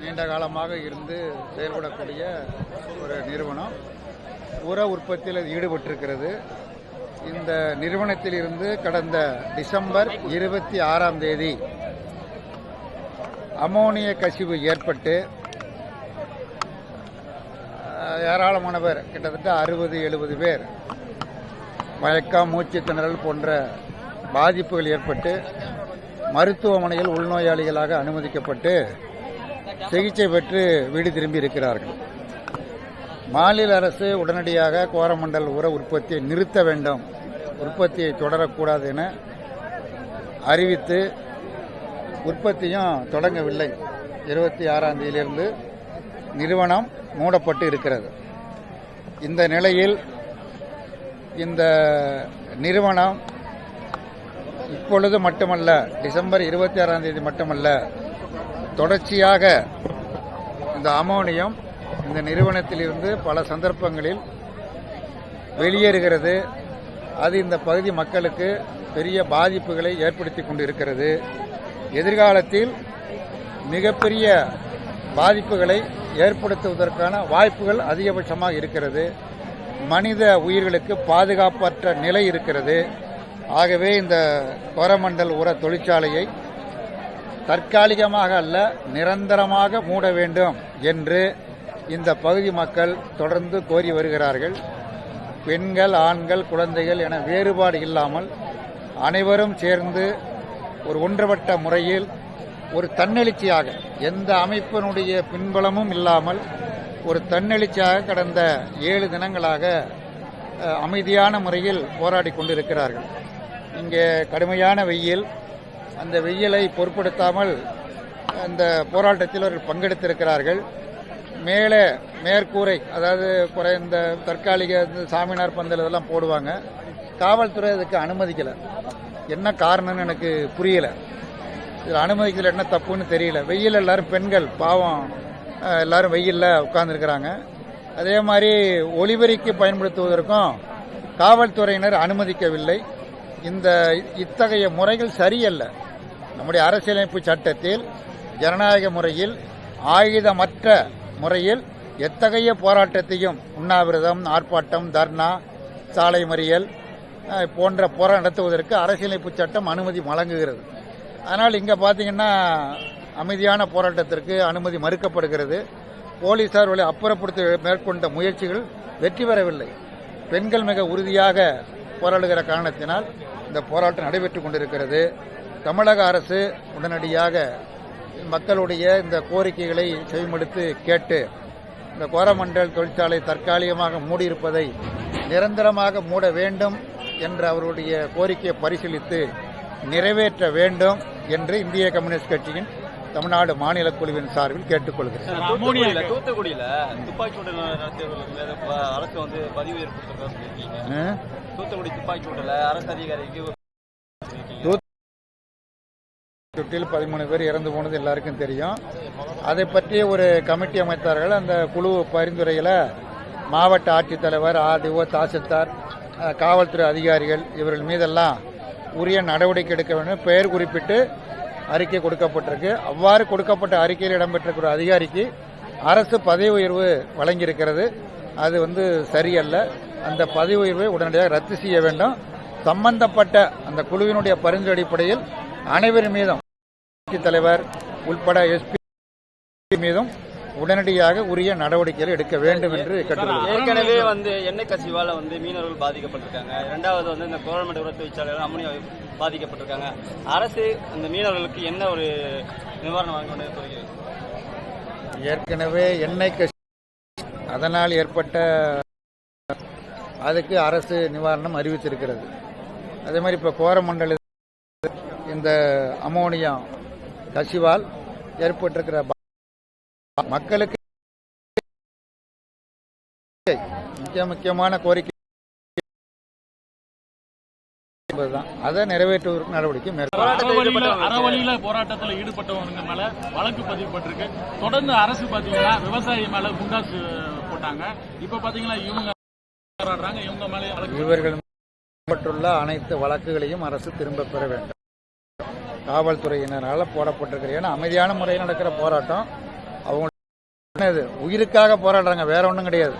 நீண்ட காலமாக இருந்து செயல்படக்கூடிய ஒரு நிறுவனம். உர உற்பத்தியில் ஈடுபட்டிருக்கிறது. இந்த நிறுவனத்தில் இருந்து கடந்த டிசம்பர் 26ஆம் தேதி அமோனிய கசிவு ஏற்பட்டு ஏராளமான பேர், கிட்டத்தட்ட 60-70 பேர் மயக்கம், மூச்சு திணறல் போன்ற பாதிப்புகள் ஏற்பட்டு மருத்துவமனையில் உள்நோயாளிகளாக அனுமதிக்கப்பட்டு சிகிச்சை பெற்று வீடு திரும்பி இருக்கிறார்கள். மாநில அரசு உடனடியாக கோரமண்டல் உர உற்பத்தியை நிறுத்த வேண்டும், உற்பத்தியை தொடரக்கூடாது என அறிவித்து உற்பத்தியும் தொடங்கவில்லை. 26ஆம் தேதியிலிருந்து நிறுவனம் மூடப்பட்டு இருக்கிறது. இந்த நிலையில் இந்த நிறுவனம் இப்பொழுது மட்டுமல்ல, டிசம்பர் 26ஆம் தேதி மட்டுமல்ல, தொடர்ச்சியாக இந்த அமோனியம் இந்த நிறுவனத்திலிருந்து பல சந்தர்ப்பங்களில் வெளியேறுகிறது. அது இந்த பகுதி மக்களுக்கு பெரிய பாதிப்புகளை ஏற்படுத்தி கொண்டிருக்கிறது. எதிர்காலத்தில் மிகப்பெரிய பாதிப்புகளை ஏற்படுத்துவதற்கான வாய்ப்புகள் அதிகபட்சமாக இருக்கிறது. மனித உயிர்களுக்கு பாதுகாப்பற்ற நிலை இருக்கிறது. ஆகவே இந்த கோரமண்டல் உர தொழிற்சாலையை தற்காலிகமாக அல்ல, நிரந்தரமாக மூட வேண்டும் என்று இந்த பகுதி மக்கள் தொடர்ந்து கோரி வருகிறார்கள். பெண்கள், ஆண்கள், குழந்தைகள் என வேறுபாடு இல்லாமல் அனைவரும் சேர்ந்து ஒரு ஒன்றுபட்ட முறையில் ஒரு தன்னெழுச்சியாக, எந்த அமைப்பினுடைய பின்பலமும் இல்லாமல் ஒரு தன்னெழுச்சியாக கடந்த 7 தினங்களாக அமைதியான முறையில் போராடி கொண்டிருக்கிறார்கள். இங்கே கடுமையான வெயில், அந்த வெயிலை பொருட்படுத்தாமல் அந்த போராட்டத்தில் அவர்கள் பங்கெடுத்திருக்கிறார்கள். மேலே மேற்கூரை, அதாவது குறைந்த தற்காலிக சாமினார் பந்தல் இதெல்லாம் போடுவாங்க. காவல்துறை அதுக்கு அனுமதிக்கலை. என்ன காரணம்னு எனக்கு புரியலை. இதில் அனுமதிக்கல என்ன தப்புன்னு தெரியல. வெயில் எல்லாரும் பெண்கள் பாவம், எல்லாரும் வெயிலில் உட்கார்ந்துருக்கிறாங்க. அதே மாதிரி ஒலிபெருக்கி பயன்படுத்துவதற்கும் காவல்துறையினர் அனுமதிக்கவில்லை. இத்தகைய முறைகள் சரியல்ல. நம்முடைய அரசியலமைப்பு சட்டத்தில் ஜனநாயக முறையில் ஆயுதமற்ற முறையில் எத்தகைய போராட்டத்தையும், உண்ணாவிரதம், ஆர்ப்பாட்டம், தர்ணா, சாலை மறியல் போன்ற போராட்டம் நடத்துவதற்கு அரசியலமைப்பு சட்டம் அனுமதி வழங்குகிறது. அதனால் இங்கே பார்த்தீங்கன்னா அமைதியான போராட்டத்திற்கு அனுமதி மறுக்கப்படுகிறது. போலீசார் அப்புறப்படுத்த மேற்கொண்ட முயற்சிகள் வெற்றி பெறவில்லை. பெண்கள் மிக உறுதியாக போராடுகிற காரணத்தினால் இந்த போராட்டம் நடைபெற்றுக் கொண்டிருக்கிறது. தமிழக அரசு உடனடியாக மக்களுடைய இந்த கோரிக்கைகளை செவிமடுத்து கேட்டு இந்த கோரமண்டல் தொழிற்சாலை தற்காலிகமாக மூடியிருப்பதை நிரந்தரமாக மூட வேண்டும் என்ற அவருடைய கோரிக்கையை பரிசீலித்து நிறைவேற்ற வேண்டும் என்று இந்திய கம்யூனிஸ்ட் கட்சியின் தமிழ்நாடு மாநில குழுவின் சார்பில் கேட்டுக்கொள்கிறேன். தூத்துக்குடியில் துப்பாக்கிச்சூடு நடத்தியவர்களுக்கு அரசு பதிவு ஏற்படுத்த, தூத்துக்குடி துப்பாக்கிச்சூட்டில் அரசு அதிகாரிக்கு 13 பேர் இறந்து போனது எல்லாருக்கும் தெரியும். அதை பற்றி ஒரு கமிட்டி அமைத்தார்கள். அந்த குழு பரிந்துரையில் மாவட்ட ஆட்சித்தலைவர், ஆர்டிஓ, தாசில்தார், காவல்துறை அதிகாரிகள் இவர்கள் மீதெல்லாம் உரிய நடவடிக்கை எடுக்க வேண்டும் பெயர் குறிப்பிட்டு அறிக்கை கொடுக்கப்பட்டிருக்கு. அவ்வாறு கொடுக்கப்பட்ட அறிக்கையில் இடம்பெற்றிருக்கிற அதிகாரிக்கு அரசு பதவி உயர்வு வழங்கியிருக்கிறது. அது சரியல்ல. அந்த பதவி உயர்வை உடனடியாக ரத்து செய்ய வேண்டும். சம்பந்தப்பட்ட அந்த குழுவினுடைய பரிந்துரை அடிப்படையில் அனைவரின் மீதும் தலைவர் உள்பட எஸ்பி மீதும் உடனடியாக உரிய நடவடிக்கைகள் எடுக்க வேண்டும் என்று கேட்டுக்கொள்கிறேன். ஏற்கனவே எண்ணெய் கசிவால மீனவர்கள் பாதிக்கப்பட்டிருக்காங்க. இரண்டாவது இந்த கோரமண்டல் உர தொழிற்சாலைகள் அமோனியா பாதிக்கப்பட்டிருக்காங்க. அரசு இந்த மீனவர்களுக்கு என்ன ஒரு நிவாரணம் வழங்க வேண்டும்? ஏற்கனவே எண்ணெய் கசிவு அதனால் ஏற்பட்ட அதுக்கு அரசு நிவாரணம் அறிவித்திருக்கிறது. அதே மாதிரி இப்போ கோரமண்டல இந்த அமோனியா கசிவால் ஏற்பட்டிருக்கிற மக்களுக்கு முக்கியமான கோரிக்கை அதை நிறைவேற்றுவதற்கு நடவடிக்கை அறவழியில போராட்டத்தில் ஈடுபட்டவங்க மேல வழக்கு பதிவுபட்டிருக்கு. தொடர்ந்து அரசு பாத்தீங்கன்னா விவசாயி மேல குண்டாசு போட்டாங்க. இப்ப பாத்தீங்கன்னா இவங்க மேல இவர்கள் அனைத்து வழக்குகளையும் அரசு திரும்ப பெற வேண்டும். காவல்துறையினரால் போடப்பட்டிருக்கிற, ஏன்னா அமைதியான முறையில் நடக்கிற போராட்டம் அவங்க உயிருக்காக போராடுறாங்க, வேற ஒன்றும் கிடையாது.